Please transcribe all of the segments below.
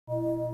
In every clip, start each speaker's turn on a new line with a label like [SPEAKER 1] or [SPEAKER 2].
[SPEAKER 1] Om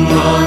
[SPEAKER 1] Mani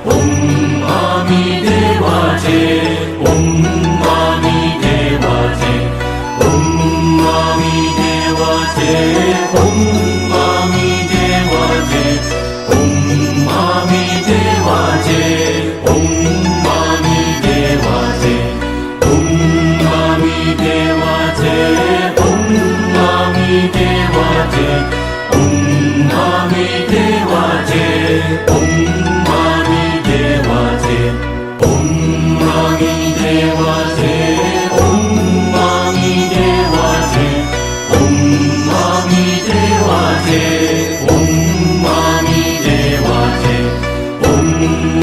[SPEAKER 1] Om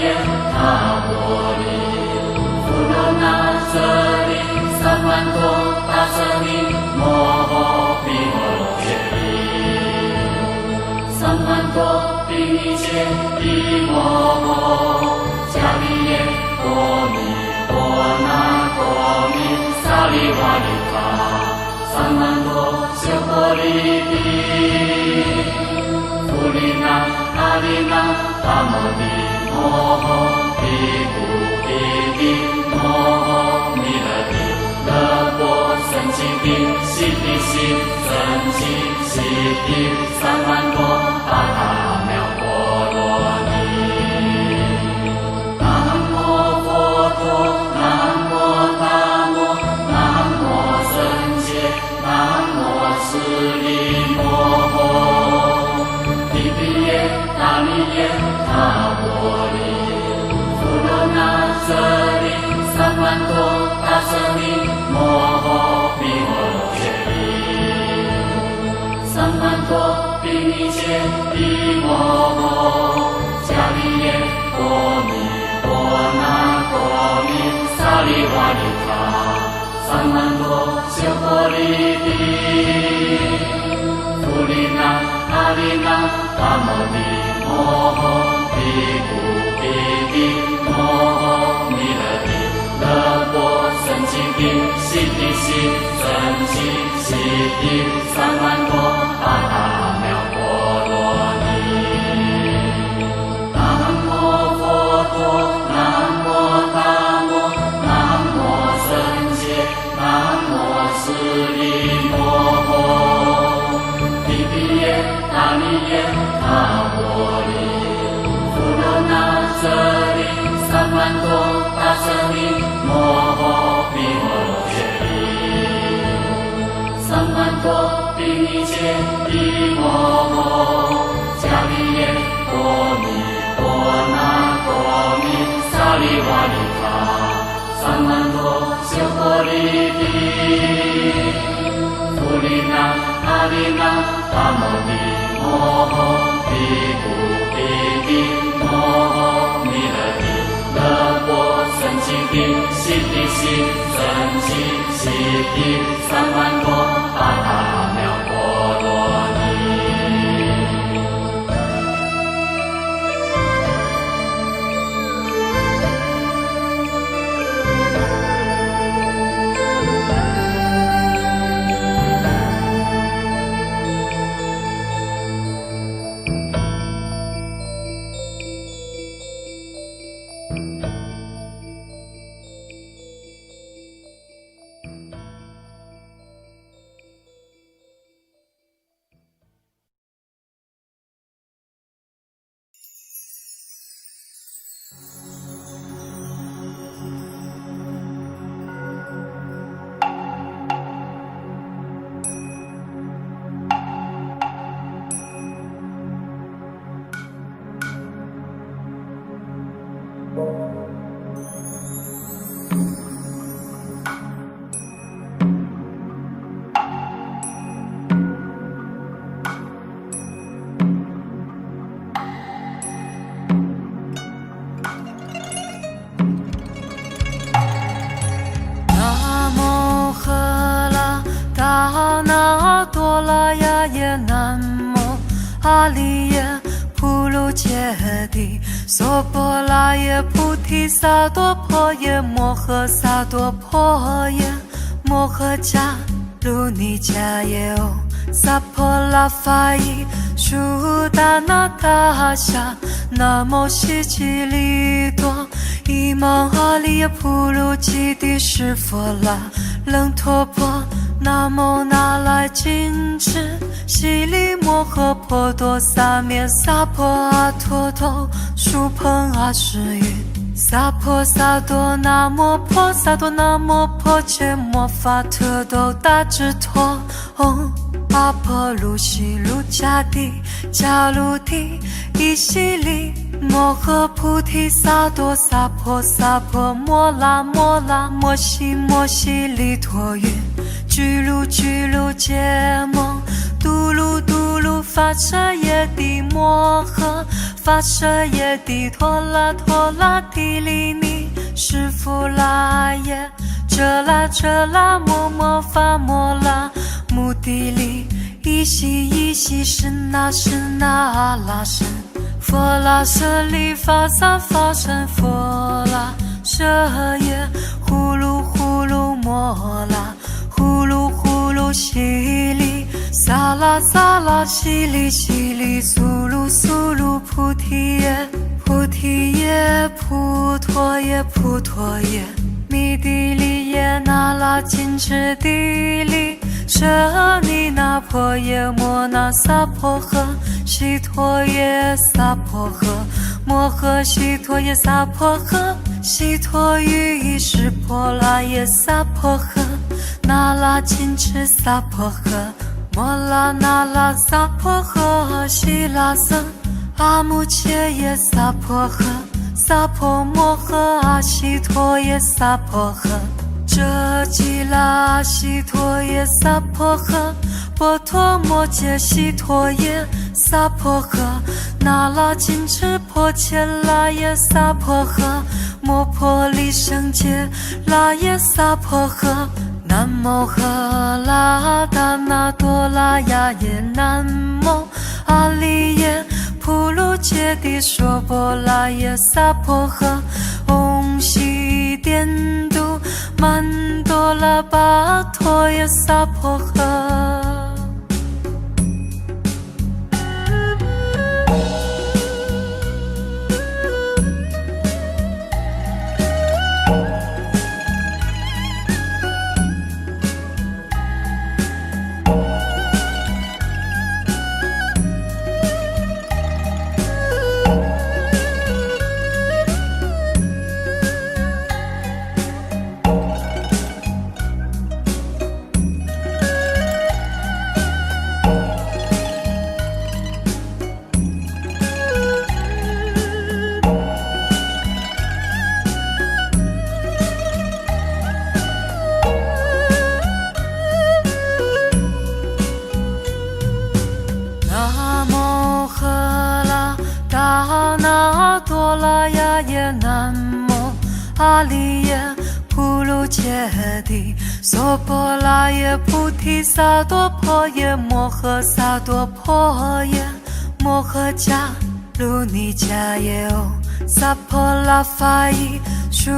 [SPEAKER 2] 耶塔波利，弗罗那舍利，萨曼多达舍利，摩诃毗诃揭利，萨曼多毗尼揭利摩诃迦利耶多尼多那多尼萨利瓦利卡，萨曼多修波利比，弗利那阿利那达摩地摩诃毗古毗地摩诃弥勒地勒波僧祇地悉地悉僧祇悉地三曼多巴达妙波罗尼。南无佛陀，南无大摩，南无僧伽，南无释利摩诃。毗毗耶达尼耶塔波利，弗罗那舍利，萨曼多达舍利，摩诃毗诃揭利，萨曼多毗尼揭利摩诃迦利耶多尼多那多尼萨利瓦利卡，萨曼多修波利比，弗利那阿利那达摩地摩诃毗古毗地摩诃弥勒地勒波僧祇地悉地悉僧祇悉地三曼多巴达妙波罗尼。南无佛陀，南无大摩，南无僧伽，南无释利摩诃。毗毗耶达尼耶塔波利，弗罗那舍利，萨曼多达舍利，摩诃毗诃揭利，萨曼多毗尼揭利摩诃迦利耶多尼多那多尼萨利瓦利卡，萨曼多修波利比，弗利那阿利那达摩地摩诃毗古毗地摩诃弥勒地勒波僧祇地悉地悉僧祇悉地三曼多巴达妙波罗尼。阿利耶普鲁揭谛娑婆拉耶菩提萨埵婆耶摩诃萨埵婆耶摩诃迦卢尼迦耶唵萨婆拉法伊舒达那达夏那摩悉吉利多伊芒阿利耶普鲁基帝释佛拉楞陀婆南无那来金智悉利摩诃婆多萨灭萨婆阿陀头殊朋阿世云萨婆萨多那摩婆萨多那摩婆伽摩法特斗大智陀唵阿婆卢悉卢迦帝迦卢帝伊悉利摩诃菩提萨埵萨婆萨婆摩拉摩拉摩悉摩悉利陀云居卢居卢羯蒙嘟噜嘟噜发彻耶帝摩诃
[SPEAKER 3] 发舍耶帝陀拉陀拉提利尼师傅拉耶遮拉摩摩发摩拉目的里依西是那阿拉神佛拉舍利发萨发神佛拉舍耶呼噜摩拉呼噜西里萨拉西里苏噜菩提耶菩陀耶弥地利耶那拉金持地利舍尼那婆耶摩那萨婆诃悉陀耶萨婆诃摩诃悉陀耶萨婆诃悉陀喻是婆拉耶萨婆诃那拉金持萨婆诃摩拉那拉萨婆诃悉拉僧阿穆切耶萨婆诃萨婆摩诃阿悉陀耶萨婆诃遮吉拉悉陀耶萨婆诃波陀摩揭悉陀耶萨婆诃那拉金持婆伽拉耶萨婆诃摩婆利胜揭拉耶萨婆诃南无喝拉达那多拉雅耶南无阿利耶普卢揭谛娑婆拉耶萨婆诃唵悉颠都曼多拉巴陀耶萨婆诃阿利耶普卢揭谛娑婆拉耶菩提萨埵婆耶摩诃萨埵婆耶摩诃迦卢尼迦耶哦萨婆拉法伊舒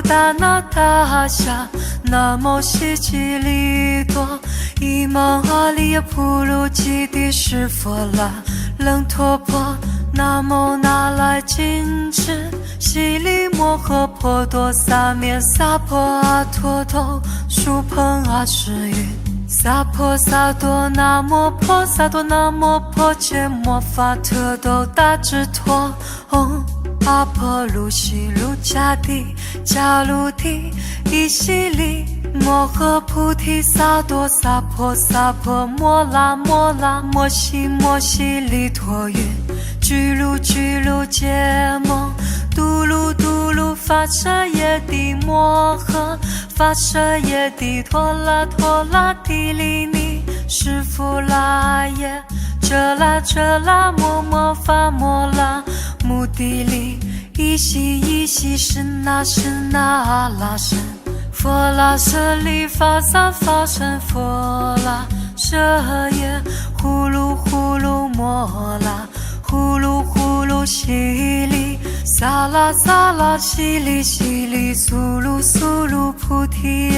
[SPEAKER 3] 达那达夏南无悉吉利多伊芒阿利耶普卢基地湿佛拉楞陀婆南无那拉金持悉利摩诃婆多萨灭萨婆阿陀头舒朋阿世云萨婆萨多那摩婆萨多那摩婆揭摩法特斗大智陀唵阿婆卢悉卢迦帝迦卢帝伊悉利摩诃菩提萨埵萨婆摩拉摩悉利陀云居卢揭摩嘟噜发舍耶帝摩诃发舍耶帝陀拉提利尼师傅拉耶遮拉摩摩发摩拉目的里依西是那阿拉神佛拉舍利发萨发神佛拉舍耶呼噜摩拉呼噜西里萨拉西里苏噜菩提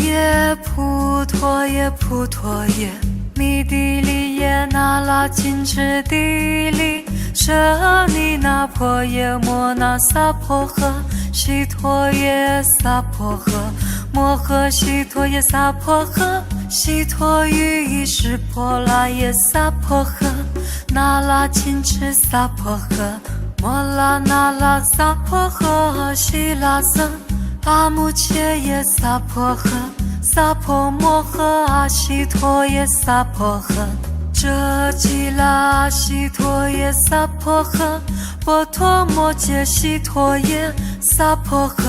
[SPEAKER 3] 耶菩陀耶弥地利耶那拉金持地利舍尼那婆耶摩那萨婆诃悉陀耶萨婆诃摩诃悉陀耶萨婆诃悉陀喻是婆拉耶萨婆诃那拉金持萨婆诃摩拉那拉萨婆诃悉拉僧阿穆切耶萨婆诃萨婆摩诃阿悉陀耶萨婆诃遮吉拉悉陀耶萨婆诃波陀摩揭悉陀耶萨婆诃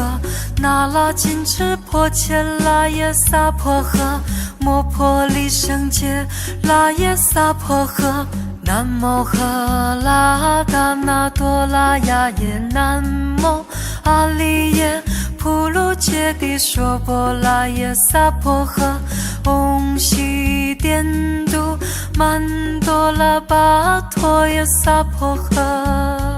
[SPEAKER 3] 那拉金持婆伽拉耶萨婆诃摩婆利胜揭拉耶萨婆诃南无赫拉达那多拉呀耶，南无阿利耶普鲁揭谛娑婆拉耶萨婆诃，唵悉颠都曼多拉巴陀耶萨婆诃。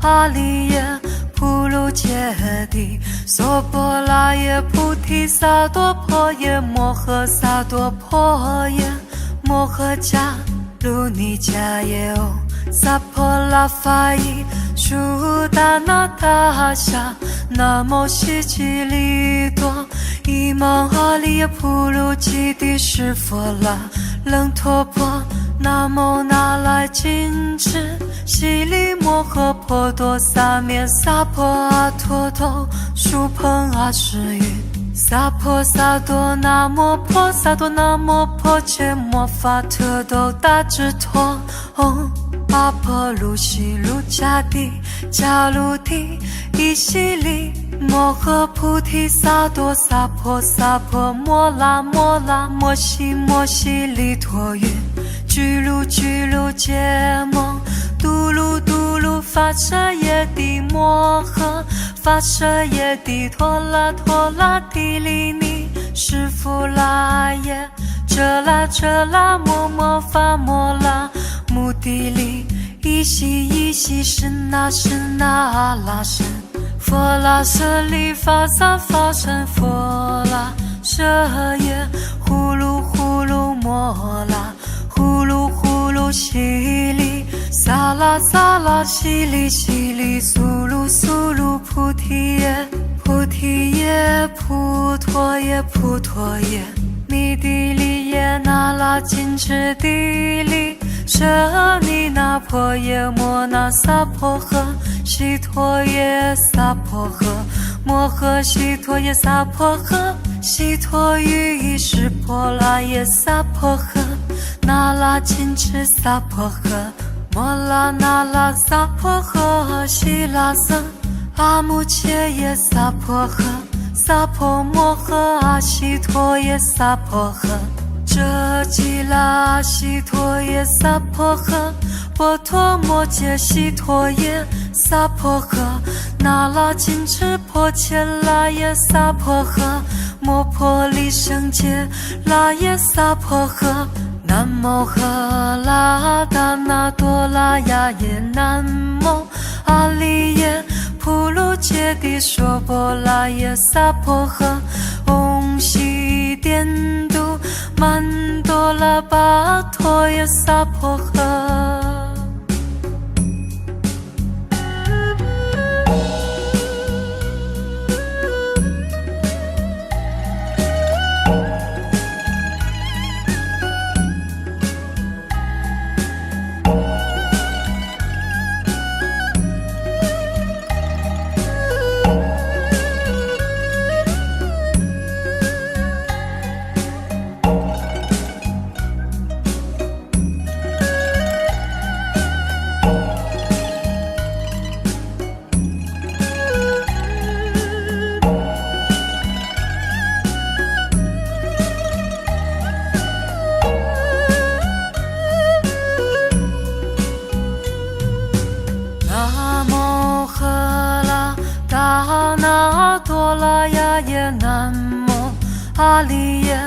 [SPEAKER 3] 阿利耶普鲁揭谛娑婆拉耶菩提萨埵婆耶摩诃萨埵婆耶摩诃迦卢尼迦耶哦萨婆拉法伊舒达那达夏那摩悉吉利多伊芒阿利耶普鲁基帝释佛拉楞陀婆南无那来金智悉利摩诃婆多萨灭萨婆阿陀多舒朋阿世云萨婆萨多那摩婆萨多那摩婆伽摩法特多达智陀唵阿婆卢悉卢迦帝迦卢帝伊悉利摩诃菩提萨埵萨婆萨婆摩拉摩拉摩悉摩悉利陀云居卢居卢揭蒙嘟噜嘟噜发舍耶帝摩诃发舍耶帝陀拉陀拉帝利尼释福拉耶遮拉遮拉摩摩发摩拉目的利依悉依悉身那身那阿拉身佛拉舍利法萨法身佛拉舍耶呼噜呼噜摩拉呼噜呼噜悉利萨拉萨拉悉利悉利苏噜苏噜菩提耶菩提耶普陀耶普陀耶弥帝利耶那拉金智帝利舍尼那婆耶摩那萨婆诃悉陀耶萨婆诃摩诃悉陀耶萨婆诃悉陀喻释婆拉耶萨婆诃那拉金智萨婆诃摩拉那拉萨婆诃悉拉僧阿穆切耶萨婆诃萨婆摩诃阿悉陀耶萨婆诃遮吉拉悉陀耶萨婆诃波陀摩揭悉陀耶萨婆诃那拉金智婆伽拉耶萨婆诃摩婆利胜揭拉耶萨婆诃南无赫拉达那多拉呀耶南无阿利耶普鲁揭谛娑婆拉耶萨婆诃唵悉颠都曼多拉巴陀耶萨婆诃。阿利耶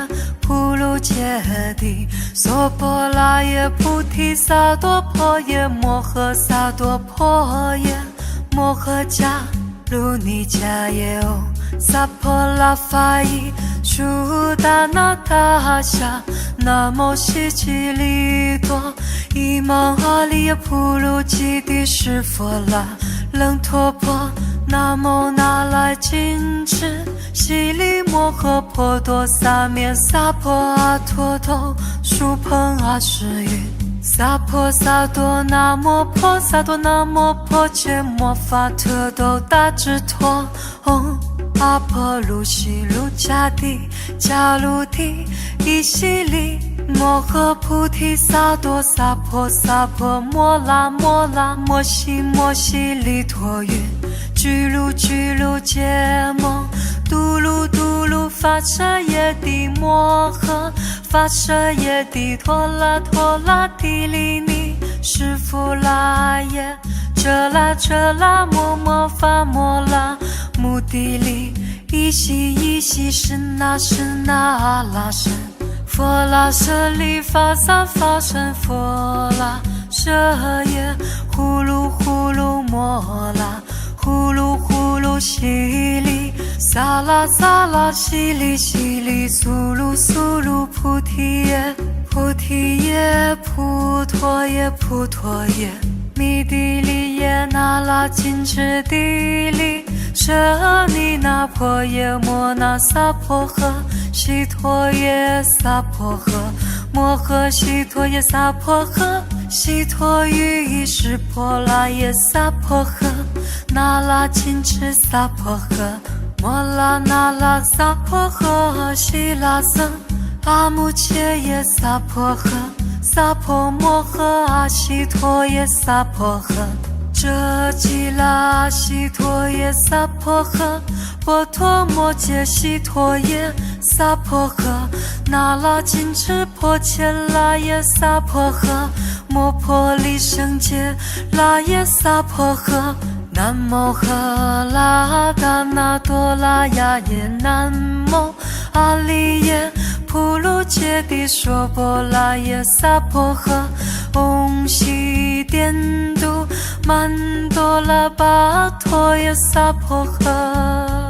[SPEAKER 3] 普鲁揭谛娑婆拉耶菩提萨埵婆耶摩诃萨埵婆耶摩诃迦鲁尼迦耶欧萨婆拉法伊舒达那达夏南无悉吉利多伊芒阿利耶普鲁吉帝释佛拉楞陀婆南无那来金智悉利摩诃婆多萨面萨婆阿陀头舒朋阿世云萨婆萨多那摩婆萨多那摩婆伽摩法特斗大智陀唵阿婆卢悉卢迦帝迦卢帝伊悉利摩诃菩提萨多萨婆萨婆摩拉摩拉摩悉摩悉利陀云居卢居卢羯摩嘟噜嘟噜发舍耶帝摩诃发舍耶帝陀拉陀拉帝利尼释福拉耶遮拉摩摩发摩拉目的利依悉是那阿拉神佛拉舍利法萨法身佛拉舍耶呼噜摩拉呼噜悉利萨拉悉利苏噜菩提耶菩陀耶弥帝利耶那拉金智帝利舍尼那婆耶摩那萨婆诃悉陀耶萨婆诃摩诃悉陀耶萨婆诃悉陀喻是婆拉耶萨婆诃那拉金智萨婆诃摩拉那拉萨婆诃悉拉僧阿穆切耶萨婆诃萨婆摩诃阿悉陀耶萨婆诃遮吉拉悉陀耶萨婆诃波陀摩揭悉陀耶萨婆诃那拉金智婆伽拉耶萨婆诃摩婆利胜揭拉耶萨婆诃南无赫拉达那多拉雅耶南无阿利耶普鲁揭帝娑婆拉耶萨婆诃唵悉颠都曼多拉巴陀耶萨婆诃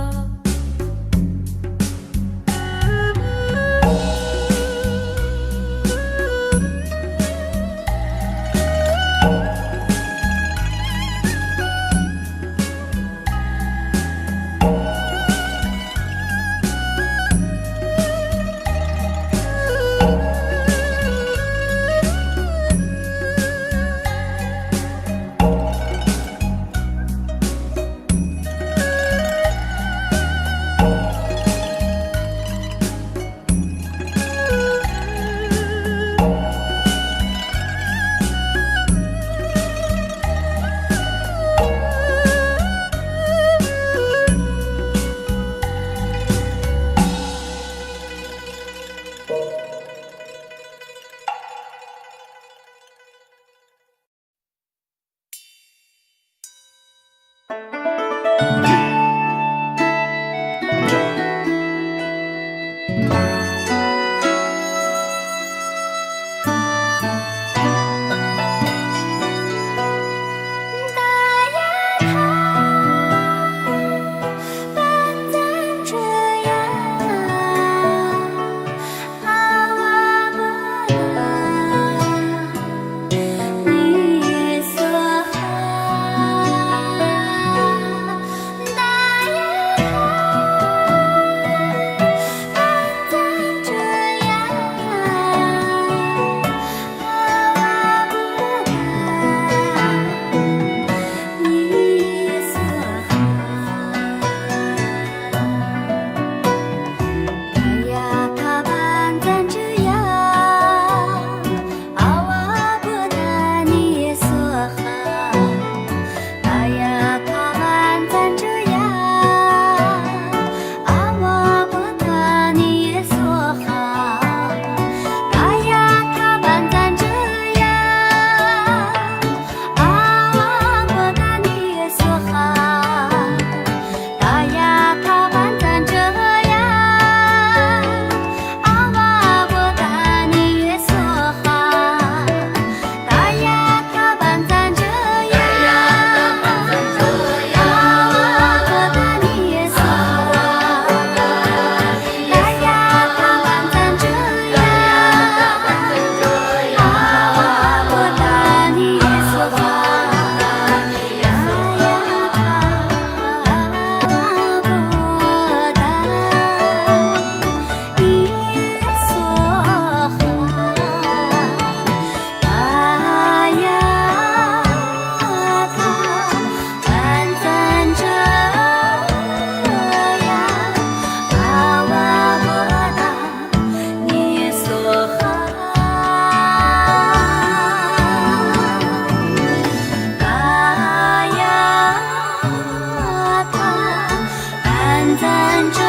[SPEAKER 4] 看这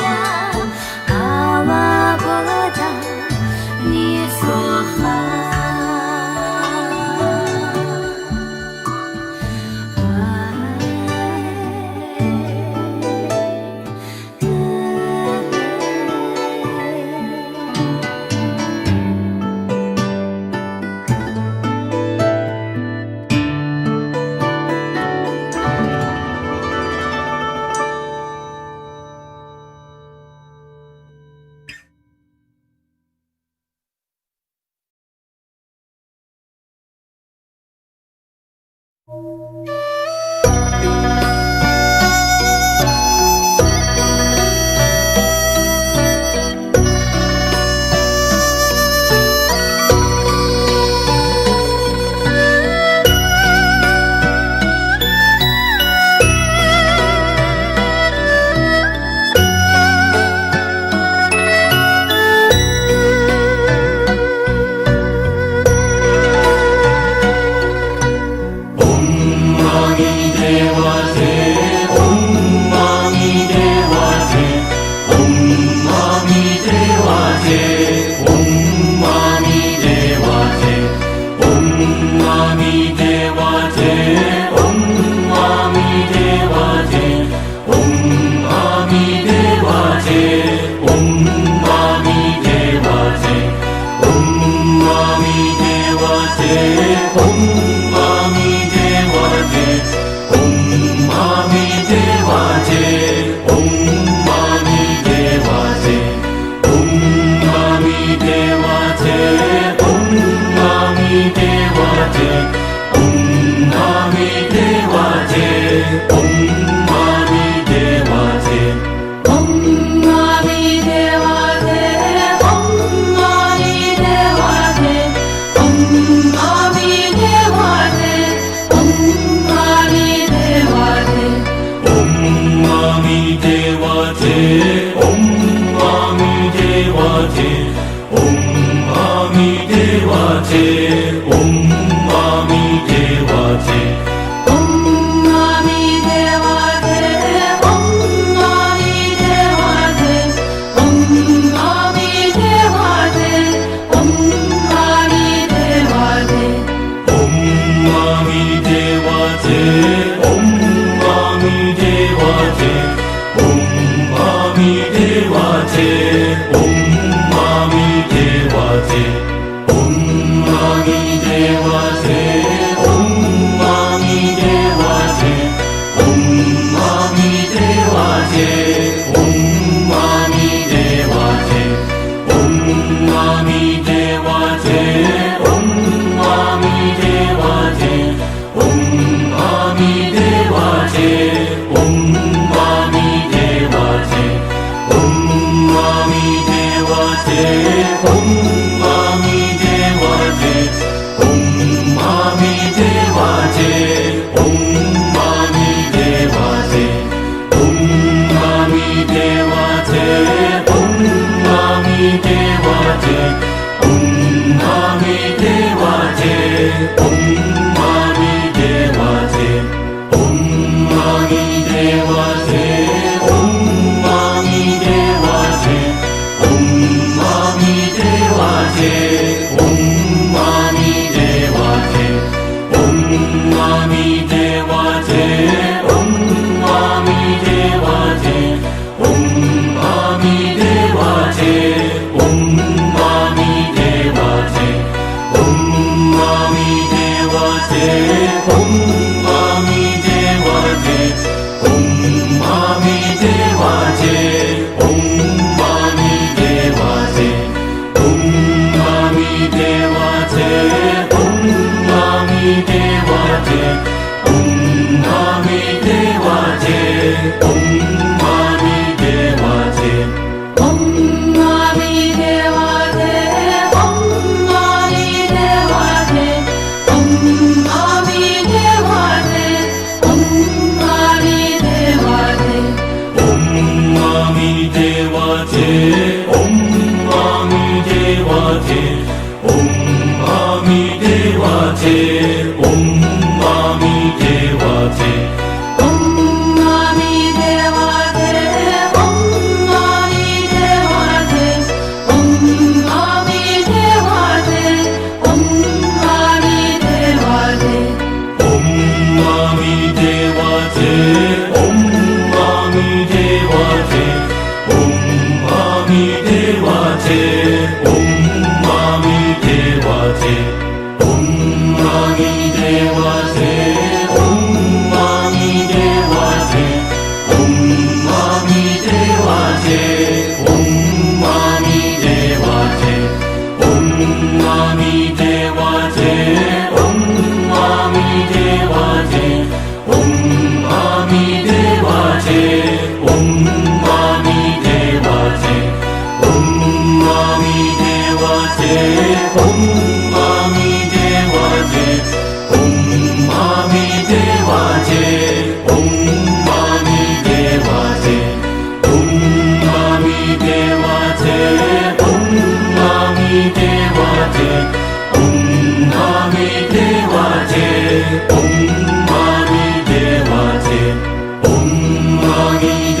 [SPEAKER 4] 呀，阿瓦波达尼梭哈。
[SPEAKER 1] Om Mani Devate, Om Mani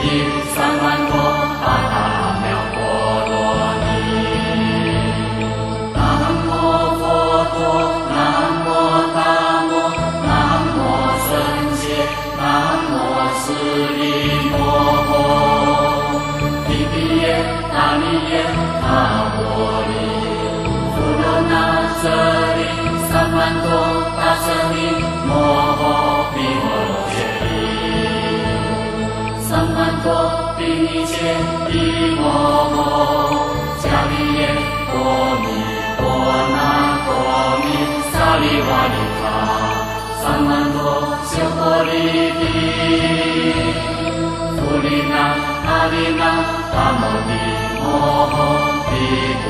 [SPEAKER 2] 地三万多巴达苗波罗尼。南无佛陀，南无大摩，南无僧伽，南无释利摩诃。提比耶，达尼耶，达波利，富罗那舍利，三万多大舍利，摩诃毗诃揭利，三万多比揭利摩诃，迦利耶，波尼波那波尼，萨利瓦利卡，三万多修波利地，富利那阿利那达摩地摩诃毗卢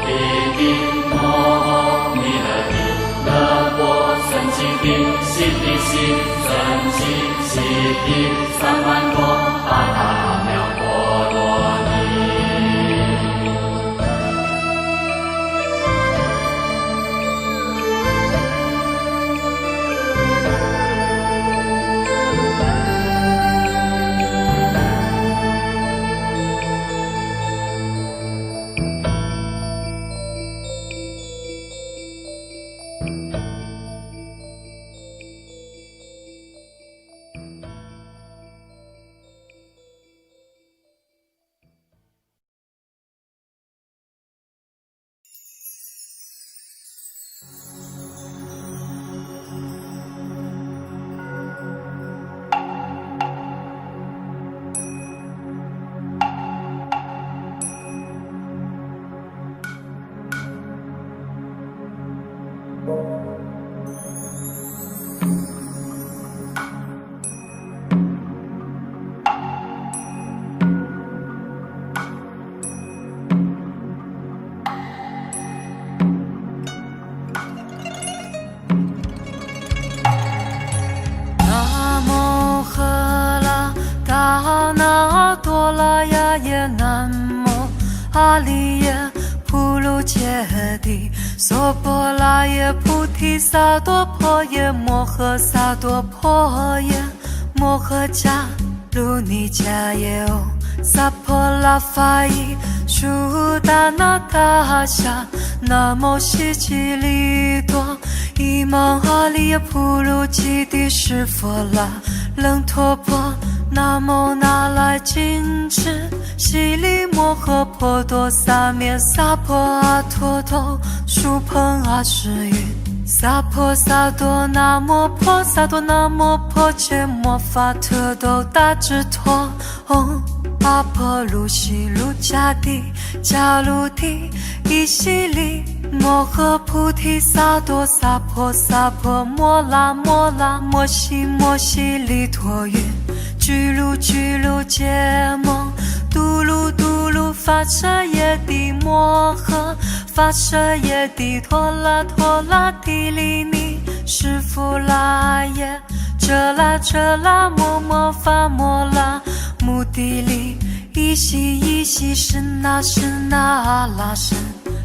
[SPEAKER 2] 毗地摩诃弥勒地乐波僧祇地悉地悉僧祇悉地三万多巴达苗波罗尼。
[SPEAKER 3] 阿利耶普卢揭谛娑婆拉耶菩提萨埵婆耶摩诃萨埵婆耶摩诃迦卢尼迦耶唵萨婆拉法伊舒达那达夏南无悉吉利多伊芒阿利耶普卢基帝释佛拉楞陀婆南无那来金翅悉利摩诃婆多萨灭萨婆阿陀头输朋阿世云萨婆萨多那摩婆萨多那摩婆伽摩法特斗大智陀唵阿婆卢悉卢迦帝迦卢帝伊悉利摩诃菩提萨埵萨婆萨婆摩拉摩拉摩悉摩悉利陀云居卢居卢揭蒙嘟噜嘟噜发舍耶帝摩诃发舍耶帝陀拉陀拉帝利尼释弗拉耶遮拉遮拉摩摩发摩拉目的利依悉依悉身那身那阿拉身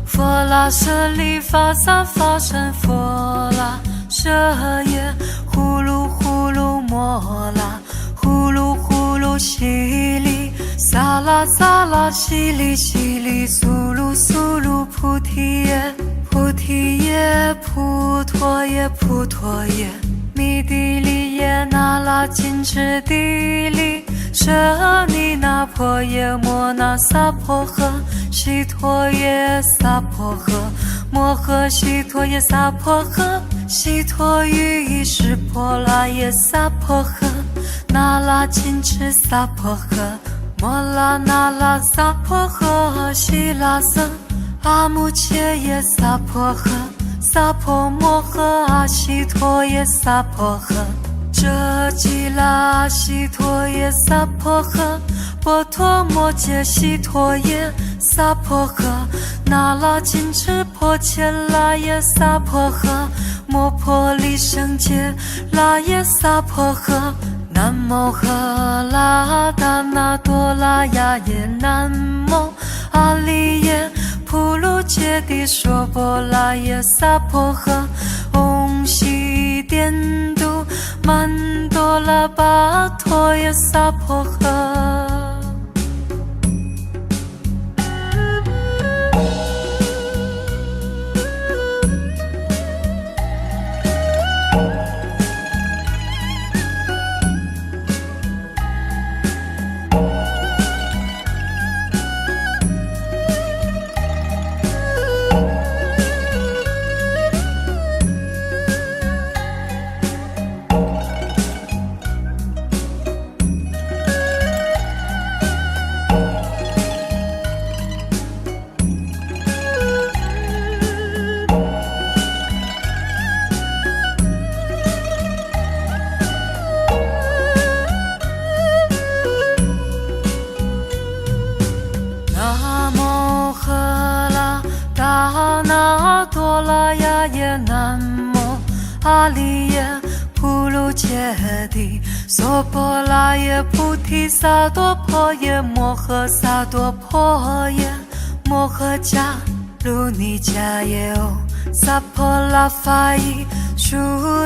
[SPEAKER 3] 佛拉舍利法萨法身佛拉舍耶呼噜呼噜摩拉呼噜呼噜悉利萨拉萨拉悉利悉利苏噜苏噜菩提耶菩提耶普陀耶普陀耶弥帝利耶那拉金翅帝利舍尼那婆耶摩那萨婆诃悉陀耶萨婆诃摩诃悉陀耶萨婆诃悉陀喻意识婆拉耶萨婆诃那拉金翅萨婆诃摩拉那拉萨婆诃悉拉僧阿穆切耶萨婆诃萨婆摩诃阿悉陀耶萨婆诃遮吉拉悉陀耶萨婆诃波陀摩揭悉陀耶萨婆诃那拉金翅婆伽拉耶萨婆诃摩婆利胜揭拉耶萨婆诃南无喝拉达那多拉雅耶南无阿利耶普卢揭谛娑婆拉耶萨婆诃唵悉颠都曼多拉巴陀耶萨婆诃阿里耶普鲁揭谛娑婆拉耶菩提萨埵婆耶摩诃萨埵婆耶摩诃迦卢尼迦耶哦萨婆拉法伊舒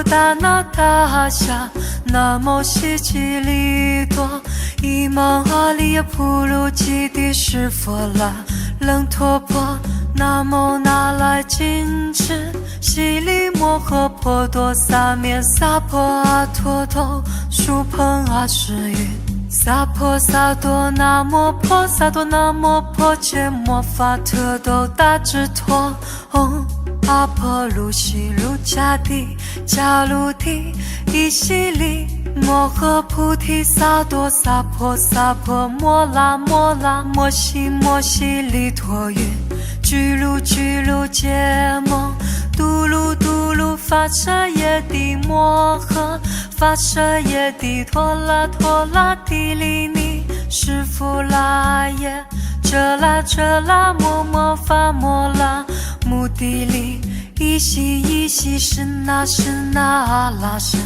[SPEAKER 3] 达那达夏南无悉吉利多伊芒阿里耶普鲁吉帝释佛拉楞陀婆南无那来金翅悉利摩诃婆多萨灭萨婆阿陀头疏朋阿世云萨婆萨多那摩婆萨多那摩婆伽摩法特斗大智陀唵阿婆卢悉卢迦帝迦卢帝伊悉利摩诃菩提萨埵萨婆萨婆摩拉摩拉摩悉摩悉利陀云居卢居卢揭摩嘟噜嘟噜发舍耶帝摩诃发舍耶帝陀拉陀拉帝利尼释福拉耶遮拉遮拉摩摩发摩拉目的利依悉依悉是那是那阿拉僧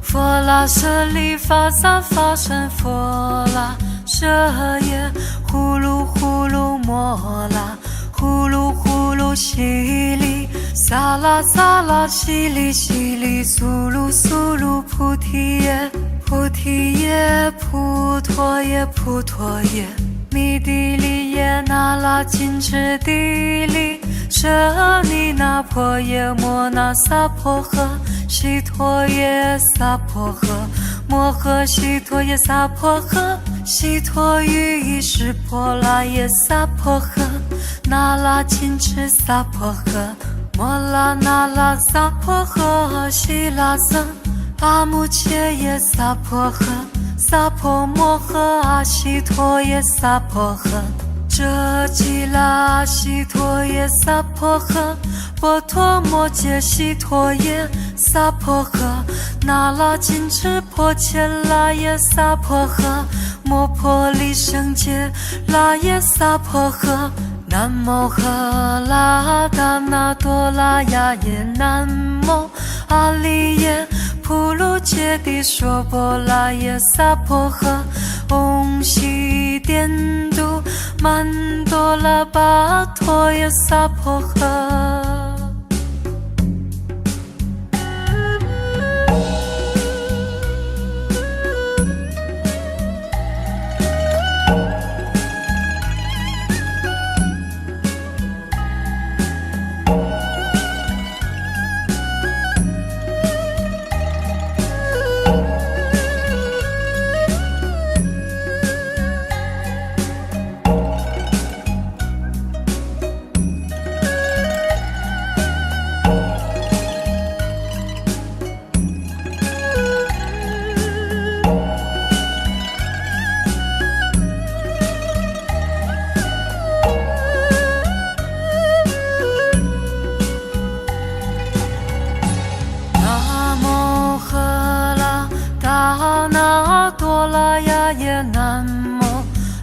[SPEAKER 3] 佛拉舍利法萨法身佛拉舍耶呼噜呼噜摩拉呼噜呼噜悉利萨拉萨拉悉利悉利苏噜苏噜菩提耶菩提耶普陀耶普陀耶弥帝利耶那拉金翅帝利舍尼那婆耶摩那萨婆诃悉陀耶萨婆诃摩诃悉陀耶萨婆诃悉陀喻意识婆拉耶萨婆诃那拉金翅萨婆诃摩拉那拉萨婆诃悉拉僧阿穆切耶萨婆诃萨婆摩诃阿悉陀耶萨婆诃遮吉拉悉陀耶萨婆诃波陀摩揭悉陀耶萨婆诃那拉金翅婆伽拉耶萨婆诃摩婆利胜揭拉耶萨婆诃南无赫拉达那多拉雅耶南无阿利耶普鲁揭谛娑婆拉耶萨婆诃唵悉颠都曼多拉巴陀耶萨婆诃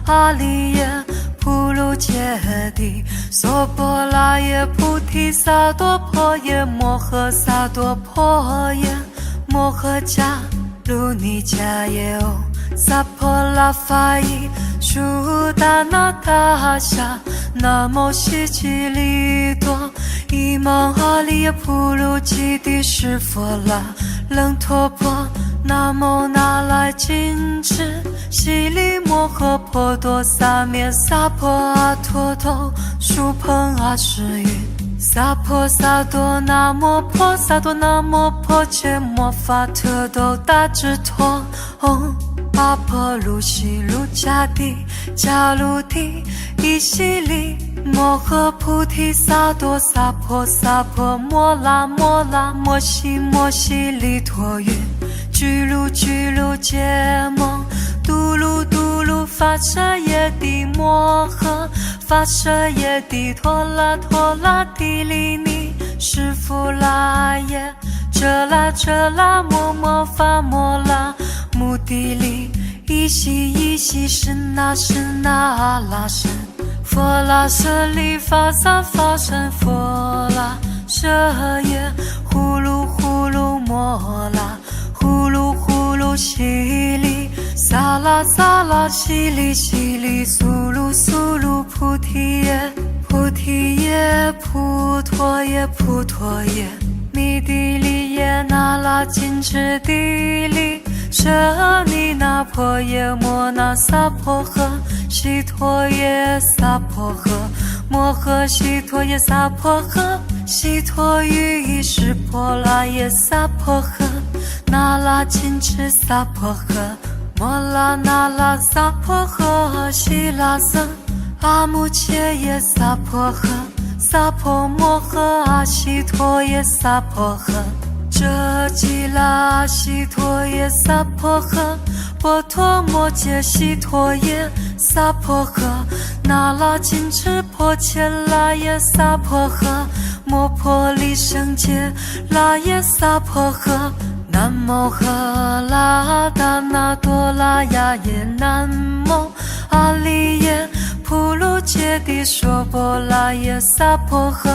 [SPEAKER 3] 阿里耶普鲁揭谛娑婆拉耶菩提萨埵婆耶摩诃萨埵婆耶摩诃迦卢尼迦耶哦萨婆拉法伊舒达那达夏南无悉吉利多伊芒阿里耶普鲁吉帝释佛拉楞陀婆南无那来金翅悉利摩诃婆多萨灭萨婆阿陀头疏朋阿世云萨婆萨多那摩婆萨多那摩婆伽摩法特斗大智陀唵阿婆卢悉卢迦帝迦卢帝伊悉利摩诃菩提萨埵萨婆萨婆摩拉摩拉摩悉摩悉利陀云居卢居卢揭摩嘟噜嘟噜发舍耶帝摩诃发舍耶帝陀拉陀拉帝利尼释福拉耶遮拉遮拉摩摩发摩拉目的利依悉依悉是那是那阿拉僧佛拉舍利法萨法身佛拉舍耶呼噜呼噜摩拉，呼噜呼噜淅沥，沙拉沙拉淅沥淅沥，苏噜苏噜菩提耶，菩提耶，菩陀耶，菩陀耶，弥帝利耶那拉金智地利，舍尼那婆耶摩那萨婆诃，悉陀耶萨婆诃，摩诃悉陀耶萨婆诃，悉陀喻意识婆拉耶萨婆诃，那拉金智萨婆诃，摩拉那拉萨婆诃，悉拉僧阿穆切耶萨婆诃，萨婆摩诃阿悉陀耶萨婆诃，遮吉拉悉陀耶萨婆诃，波陀摩揭悉陀耶萨婆诃，那拉金智婆伽拉耶萨婆诃，摩婆利胜揭拉耶萨婆诃，南无喝拉达那多拉呀耶，南无阿利耶普鲁揭谛娑婆拉耶萨婆诃，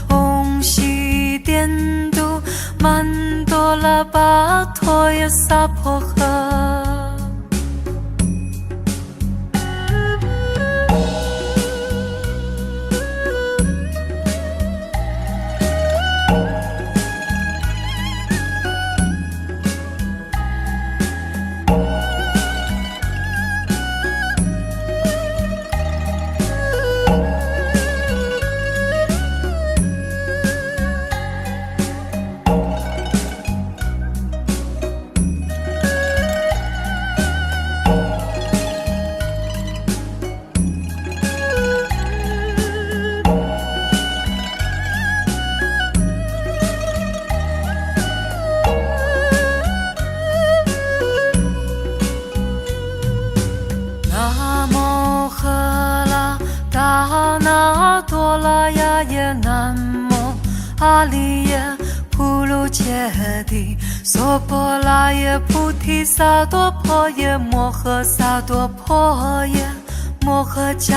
[SPEAKER 3] 唵悉颠都曼多拉巴陀耶萨婆诃。阿利耶普鲁揭谛娑婆拉耶菩提萨埵婆耶摩诃萨埵婆耶摩诃迦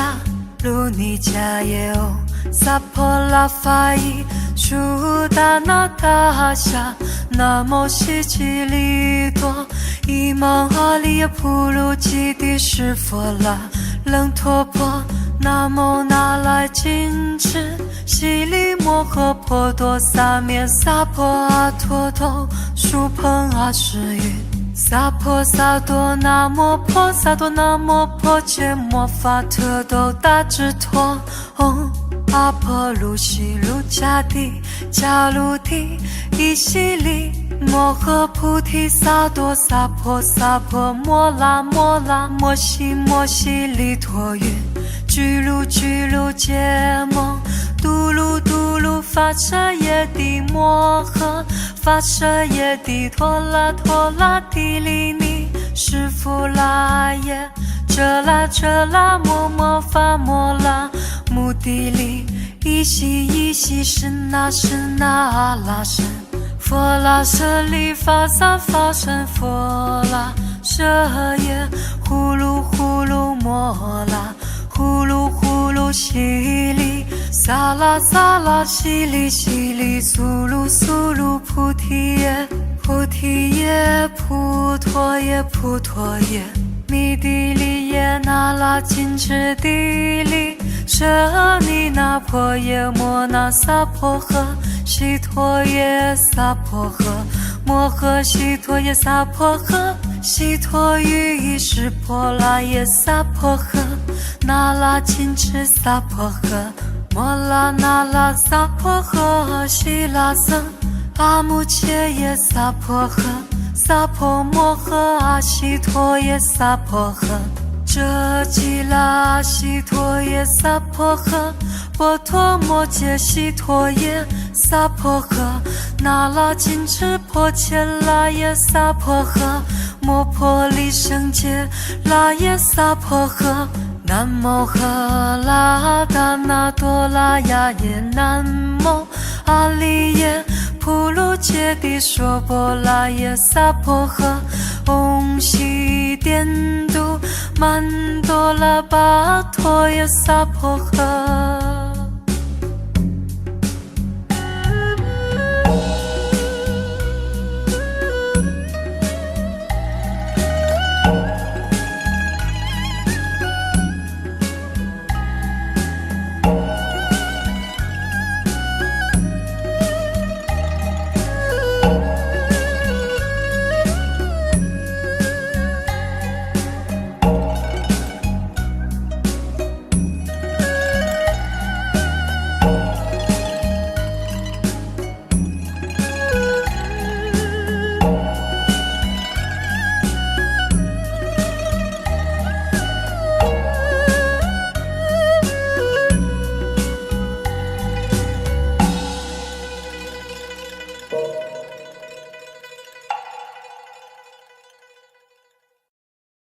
[SPEAKER 3] 卢尼迦耶唵萨婆拉法伊舒达那达夏南无悉吉利多伊芒阿利耶普鲁基帝释佛拉楞陀婆南无那拉金智悉利摩诃婆多萨灭萨婆阿陀头输朋阿世云萨婆萨多那摩婆萨多那摩婆揭摩法特斗大智陀唵阿婆卢悉卢迦帝迦卢帝伊悉利摩诃菩提萨埵萨婆萨婆摩拉摩拉摩悉摩悉利陀云居卢居卢揭蒙嘟噜嘟噜发舍耶帝摩诃发舍耶帝陀拉陀拉帝利尼释福拉耶遮拉遮拉摩摩发摩拉目的利依悉依悉身那身那阿拉身佛拉舍利发萨发身佛拉舍耶呼噜呼噜摩拉呼噜呼噜淅沥萨拉萨拉淅沥淅沥苏噜苏噜菩提耶菩提耶菩陀耶菩陀耶弥帝利耶那拉金智地利舍尼那婆耶摩那萨婆诃悉陀耶萨婆诃摩诃悉陀耶萨婆诃悉陀喻意识婆拉耶萨婆诃那拉金智萨婆诃摩拉那拉萨婆诃悉拉僧阿穆切耶萨婆诃萨婆摩诃阿悉陀耶萨婆诃遮吉拉悉陀耶萨婆诃波陀摩揭悉陀耶萨婆诃那拉金智婆伽拉耶萨婆诃摩婆利胜揭拉耶萨婆诃南无喝拉达那多拉呀耶南无阿利耶普鲁揭谛娑婆拉耶萨婆诃唵悉颠都曼多拉巴陀耶萨婆诃